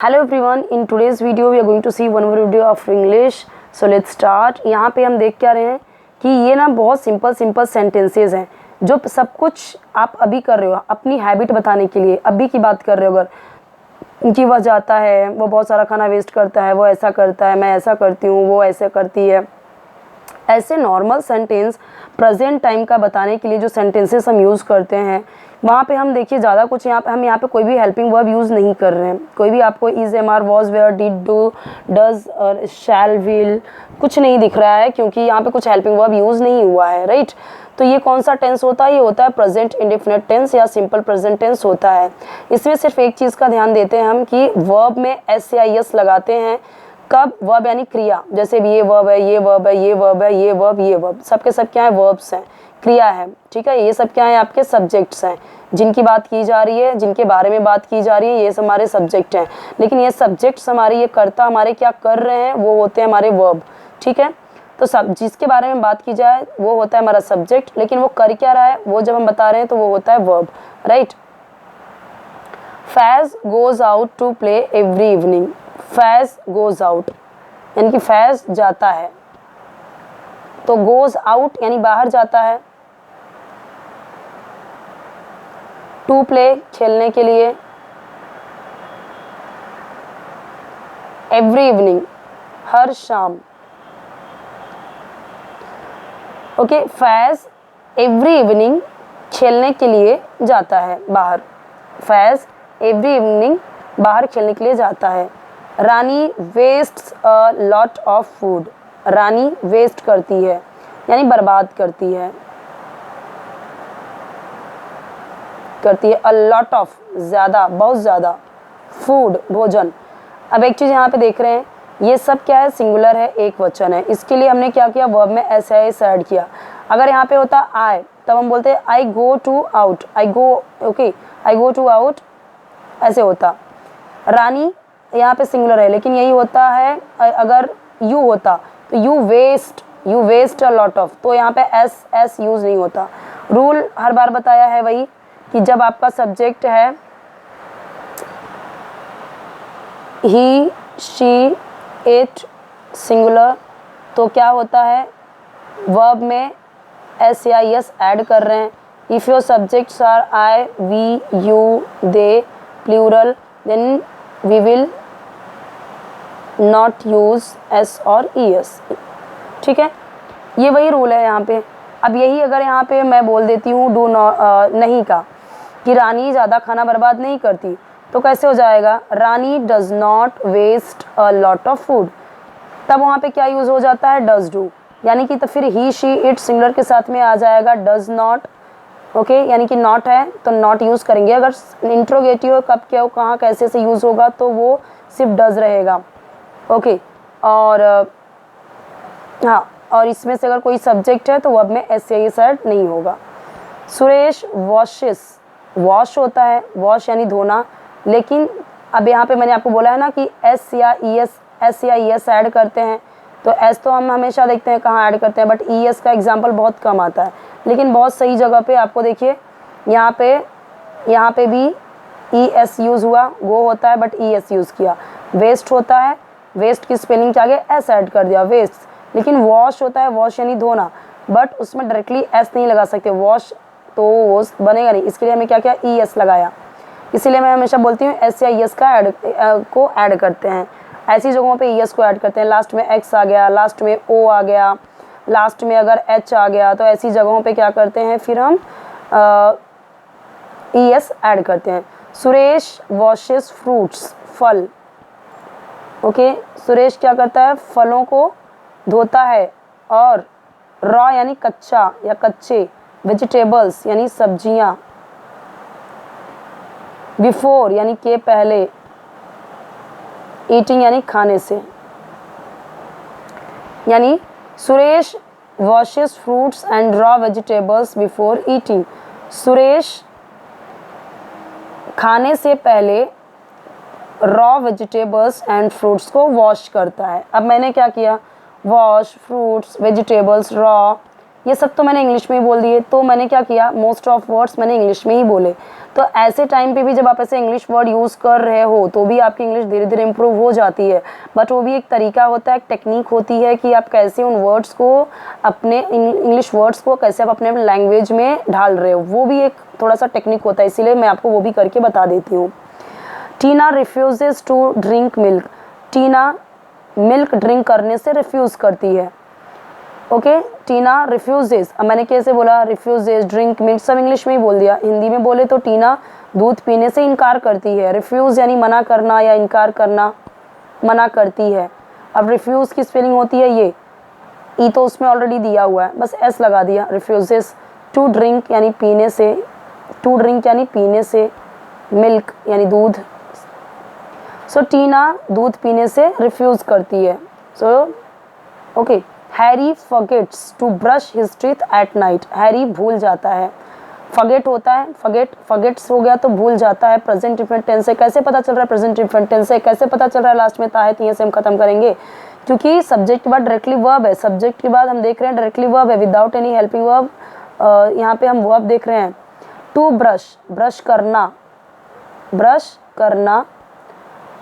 Hello everyone, in today's video we are going to see one more video of English. So let's start. यहाँ पे हम देख क्या रहे हैं कि ये ना बहुत सिंपल सेंटेंसेस हैं जो सब कुछ आप अभी कर रहे हो अपनी हैबिट बताने के लिए, अभी की बात कर रहे हो। अगर कि वह जाता है, वो बहुत सारा खाना वेस्ट करता है, वो ऐसा करता है, मैं ऐसा करती हूँ, वो ऐसे करती है, ऐसे नॉर्मल सेंटेंस प्रेजेंट टाइम का बताने के लिए जो सेंटेंसेस हम यूज़ करते हैं वहाँ पे हम देखिए ज़्यादा कुछ हम यहाँ पे कोई भी हेल्पिंग वर्ब यूज़ नहीं कर रहे हैं। कोई भी आपको is, am are, was, were, did, do, does और शैल, विल कुछ नहीं दिख रहा है क्योंकि यहाँ पे कुछ हेल्पिंग वर्ब यूज़ नहीं हुआ है, राइट। तो ये कौन सा टेंस होता है? ये होता है प्रेजेंट इंडेफिनिट टेंस या सिंपल प्रेजेंट टेंस होता है। इसमें सिर्फ एक चीज़ का ध्यान देते हैं हम कि वर्ब में एस या एस लगाते हैं कब? वर्ब यानी क्रिया, जैसे भी ये वर्ब है, ये वर्ब है, ये वर्ब है, ये वर्ब, ये वर्ब, सबके सब क्या है? वर्ब्स हैं, क्रिया है, ठीक है। ये सब क्या है? आपके सब्जेक्ट्स हैं जिनकी बात की जा रही है, जिनके बारे में बात की जा रही है, ये सब हमारे सब्जेक्ट हैं। लेकिन ये सब्जेक्ट्स हमारे, ये कर्ता हमारे क्या कर रहे हैं, वो होते हैं हमारे वर्ब, ठीक है। तो सब जिसके बारे में बात की जाए वो होता है हमारा सब्जेक्ट, लेकिन वो कर क्या रहा है वो जब हम बता रहे हैं तो वो होता है verb, right. Faiz goes out to play every evening. Faiz goes out यानी कि फैज जाता है, तो गोज आउट यानी बाहर जाता है, टू प्ले खेलने के लिए, एवरी इवनिंग हर शाम। ओके, फैज एवरी इवनिंग खेलने के लिए जाता है बाहर। फैज एवरी इवनिंग बाहर खेलने के लिए जाता है। Rani wastes a lot of food. Rani waste करती है यानी बर्बाद करती है, अ लॉट ऑफ ज़्यादा, बहुत ज़्यादा, फूड भोजन। अब एक चीज़ यहाँ पे देख रहे हैं, ये सब क्या है? सिंगुलर है, एक वचन है। इसके लिए हमने क्या किया? वर्ब में एस ऐड किया। अगर यहाँ पे होता आई तब हम बोलते हैं I go to out, I go, okay, I go to out, ऐसे होता। रानी यहाँ पे सिंगुलर है, लेकिन यही होता है अगर यू होता तो you waste a lot of, तो यहाँ पे एस यूज़ नहीं होता। रूल हर बार बताया है वही कि जब आपका सब्जेक्ट है ही, शी, इट सिंगुलर, तो क्या होता है? वर्ब में एस या एस ऐड कर रहे हैं। If your subjects are I, we, you, they plural, then we will not use S or E S, ठीक है। ये वही रूल है यहाँ पे। अब यही अगर यहाँ पे मैं बोल देती हूँ डू नॉट नहीं का, कि रानी ज़्यादा खाना बर्बाद नहीं करती, तो कैसे हो जाएगा? Rani does not waste a lot of food. तब वहाँ पे क्या यूज़ हो जाता है? डज डू, यानी कि तो फिर ही, शी, इट सिंगुलर के साथ में आ जाएगा डज नॉट, ओके, यानी कि नॉट है तो नॉट यूज़ करेंगे। अगर इंट्रोगेटिव कब क्या हो, कहाँ कैसे से यूज़ होगा, तो वो सिर्फ डज रहेगा, ओके। और हाँ, और इसमें से अगर कोई सब्जेक्ट है तो वर्ब में एस या एस ऐड नहीं होगा। सुरेश वॉशेस, वॉश होता है, वॉश यानी धोना, लेकिन अब यहाँ पे मैंने आपको बोला है ना कि एस या ई एस ऐड करते हैं, तो एस तो हम हमेशा देखते हैं कहाँ ऐड करते हैं, बट ई एस का एग्जाम्पल बहुत कम आता है, लेकिन बहुत सही जगह पे आपको देखिए यहाँ पे भी ई एस यूज़ हुआ, वो होता है बट ई एस यूज़ किया। वेस्ट होता है, वेस्ट की स्पेलिंग के आगे एस ऐड कर दिया, वेस्ट। लेकिन वॉश होता है, वॉश यानी धोना, बट उसमें डायरेक्टली एस नहीं लगा सकते, वॉश तो वो बनेगा नहीं, इसके लिए हमें क्या किया? ई एस लगाया। इसीलिए मैं हमेशा बोलती हूँ एस या एस का को ऐड करते हैं, ऐसी जगहों पे ई एस को ऐड करते हैं। लास्ट में एक्स आ गया, लास्ट में ओ आ गया, लास्ट में अगर एच आ गया, तो ऐसी जगहों पे क्या करते हैं? फिर हम ई एस ऐड करते हैं। सुरेश वॉशेस फ्रूट्स, फल, ओके, सुरेश क्या करता है? फलों को धोता है। और रॉ यानी कच्चा या कच्चे, वेजिटेबल्स यानी सब्जियां, बिफोर यानी के पहले, ईटिंग यानी खाने से, यानी Suresh washes fruits and raw vegetables before eating. Suresh खाने से पहले रॉ वेजिटेबल्स एंड फ्रूट्स को वॉश करता है। अब मैंने क्या किया? वॉश, फ्रूट्स, वेजिटेबल्स, रॉ, ये सब तो मैंने इंग्लिश में ही बोल दिए, तो मैंने क्या किया, मोस्ट ऑफ वर्ड्स मैंने इंग्लिश में ही बोले। तो ऐसे टाइम पे भी जब आप ऐसे इंग्लिश वर्ड यूज़ कर रहे हो तो भी आपकी इंग्लिश धीरे धीरे इम्प्रूव हो जाती है। बट वो भी एक तरीका होता है, एक टेक्निक होती है कि आप कैसे उन वर्ड्स को, अपने इंग्लिश वर्ड्स को कैसे आप अपने लैंग्वेज में ढाल रहे हो, वो भी एक थोड़ा सा टेक्निक होता है, इसीलिए मैं आपको वो भी करके बता देती हूँ। Tina refuses to drink milk. Tina milk drink करने से रिफ्यूज़ करती है। ओके, टीना रिफ्यूजेस, अब मैंने कैसे बोला, रिफ्यूजेस, ड्रिंक मिल्क, सब इंग्लिश में ही बोल दिया। हिंदी में बोले तो टीना दूध पीने से इनकार करती है। रिफ्यूज़ यानी मना करना या इनकार करना, मना करती है। अब रिफ्यूज़ की स्पेलिंग होती है ये, ई तो उसमें ऑलरेडी दिया हुआ है, बस एस लगा दिया। रिफ्यूजेस टू ड्रिंक यानी पीने से, टू ड्रिंक यानी पीने से, मिल्क यानी दूध। सो टीना दूध पीने से रिफ्यूज़ करती है। So okay, Harry forgets to brush his teeth at night. Harry भूल जाता है, फॉरगेट होता है, फॉरगेट्स हो गया तो भूल जाता है। प्रेजेंट इंफिनिट टेंस से कैसे पता चल रहा है, प्रेजेंट इंफिनिट टेंस से कैसे पता चल रहा है, लास्ट में ता है तीन से हम खत्म करेंगे, क्योंकि सब्जेक्ट के बाद डायरेक्टली वर्ब है। सब्जेक्ट के बाद हम देख रहे हैं डायरेक्टली वर्ब है, विदाउट एनी हेल्पिंग वर्ब। यहाँ पे हम वर्ब देख रहे हैं। टू ब्रश, ब्रश करना, ब्रश करना,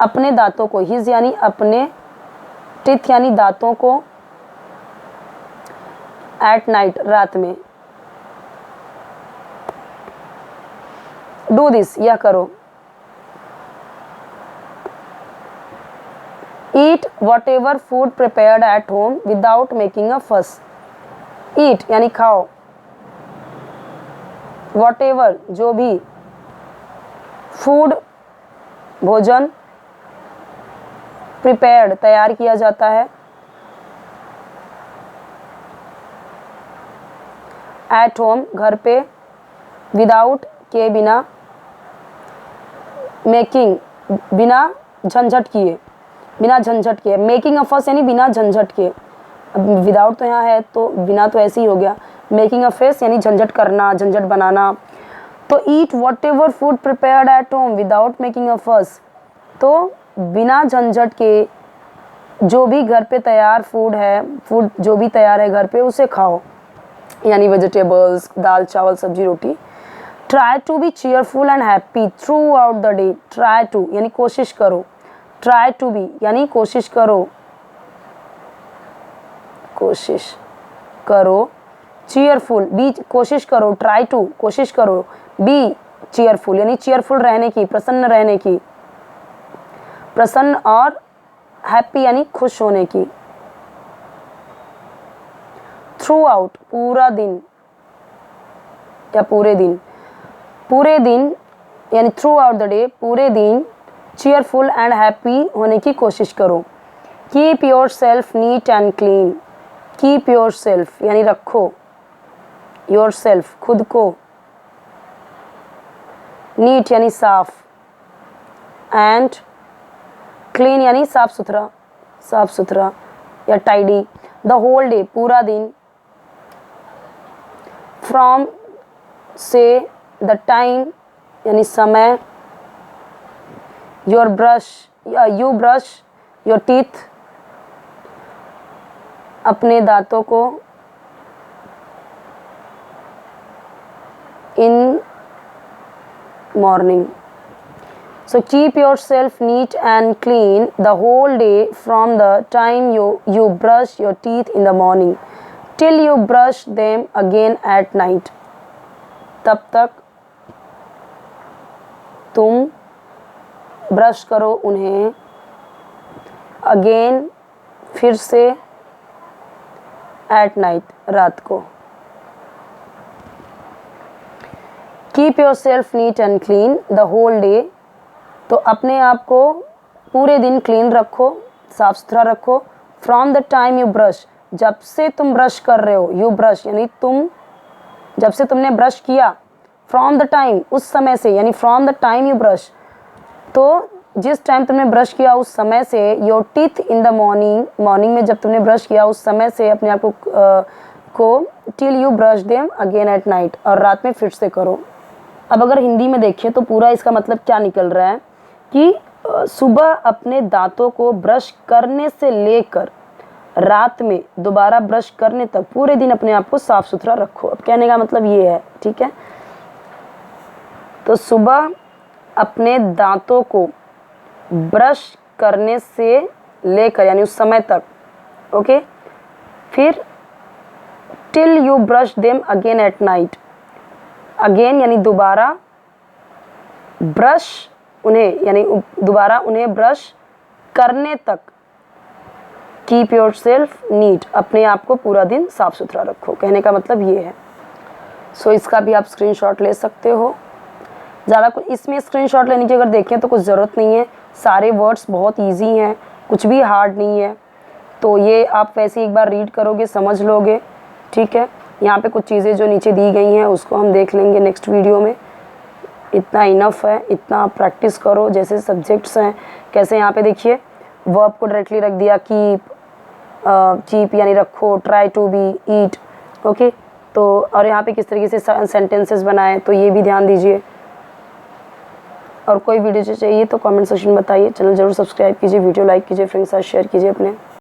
अपने दांतों को, हिज यानी अपने, टिथ यानी दांतों को, एट नाइट रात में। डू दिस, यह करो। Eat what ever food prepared at home without making a फस। ईट यानी खाओ, वॉट एवर जो भी, फूड भोजन, प्रिपेयर्ड तैयार किया जाता है, एट होम घर पे, विदाउट के बिना, मेकिंग बिना झंझट किए, बिना झंझट किए, मेकिंग अ फस यानी बिना झंझट के। अब विदाउट तो यहाँ है तो बिना तो ऐसे ही हो गया। मेकिंग अ फेस यानी झंझट करना, झंझट बनाना। तो eat what ever food prepared at home without making a फस, तो बिना झंझट के जो भी घर पे तैयार फूड है, फूड जो भी तैयार है घर पे उसे खाओ, यानी वेजिटेबल्स, दाल चावल सब्जी रोटी। Try to be cheerful and happy throughout the day. Try to यानी कोशिश करो, ट्राई टू बी यानी कोशिश करो, कोशिश करो, चीयरफुल बी कोशिश करो, ट्राई टू कोशिश करो, बी चीयरफुल यानी चीयरफुल रहने की, प्रसन्न रहने की, प्रसन्न, और हैप्पी यानी खुश होने की। थ्रू आउट पूरा दिन या पूरे दिन, पूरे दिन यानी थ्रू आउट द डे पूरे दिन, चीयरफुल एंड हैप्पी होने की कोशिश करो। Keep yourself neat and clean. Keep your self यानी रखो, योर सेल्फ खुद को, नीट यानी साफ, एंड क्लीन यानी साफ सुथरा, साफ सुथरा या टाइडी। द होल डे पूरा दिन, फ्रॉम से, द टाइम यानी समय, योर ब्रश या यू ब्रश योर टीथ अपने दांतों को, in morning. So keep yourself neat and clean the whole day from the time you brush your teeth in the morning till you brush them again at night. तब तक तुम brush करो उन्हें, again फिर से, एट नाइट रात को। Keep yourself neat and clean the whole day, तो अपने आप को पूरे दिन क्लीन रखो, साफ सुथरा रखो। From the time you brush, जब से तुम ब्रश कर रहे हो, यू ब्रश यानी तुम, जब से तुमने ब्रश किया, फ्रॉम द टाइम उस समय से, यानी from the time you brush, तो जिस टाइम तुमने ब्रश किया उस समय से, your teeth in the morning, morning में जब तुमने ब्रश किया उस समय से अपने आप को till you brush them again at night, और रात में फिर से करो। अब अगर हिंदी में देखें तो पूरा इसका मतलब क्या निकल रहा है कि सुबह अपने दांतों को ब्रश करने से लेकर रात में दोबारा ब्रश करने तक पूरे दिन अपने आप को साफ सुथरा रखो। अब कहने का मतलब ये है, ठीक है। तो सुबह अपने दांतों को ब्रश करने से लेकर यानी उस समय तक, ओके, फिर till you brush them again at night, again यानी दोबारा ब्रश उन्हें यानी दोबारा उन्हें ब्रश करने तक, कीप योर सेल्फ नीट, अपने आप को पूरा दिन साफ सुथरा रखो। कहने का मतलब ये है। सो इसका भी आप स्क्रीनशॉट ले सकते हो। ज़्यादा कुछ इसमें स्क्रीनशॉट लेने की अगर देखें तो कुछ ज़रूरत नहीं है, सारे वर्ड्स बहुत इजी हैं, कुछ भी हार्ड नहीं है। तो ये आप वैसे एक बार रीड करोगे समझ लोगे, ठीक है। यहाँ पे कुछ चीज़ें जो नीचे दी गई हैं उसको हम देख लेंगे नेक्स्ट वीडियो में। इतना इनफ है, इतना आप प्रैक्टिस करो। जैसे सब्जेक्ट्स हैं, कैसे यहाँ पे देखिए वर्ब को डायरेक्टली रख दिया, कीप यानी रखो, try to be, eat, okay. तो और यहाँ पे किस तरीके से सेंटेंसेस बनाए, तो ये भी ध्यान दीजिए। और कोई वीडियो चाहिए तो कमेंट सेक्शन में बताइए। चैनल जरूर सब्सक्राइब कीजिए, वीडियो लाइक कीजिए, फ्रेंड्स के साथ शेयर कीजिए अपने।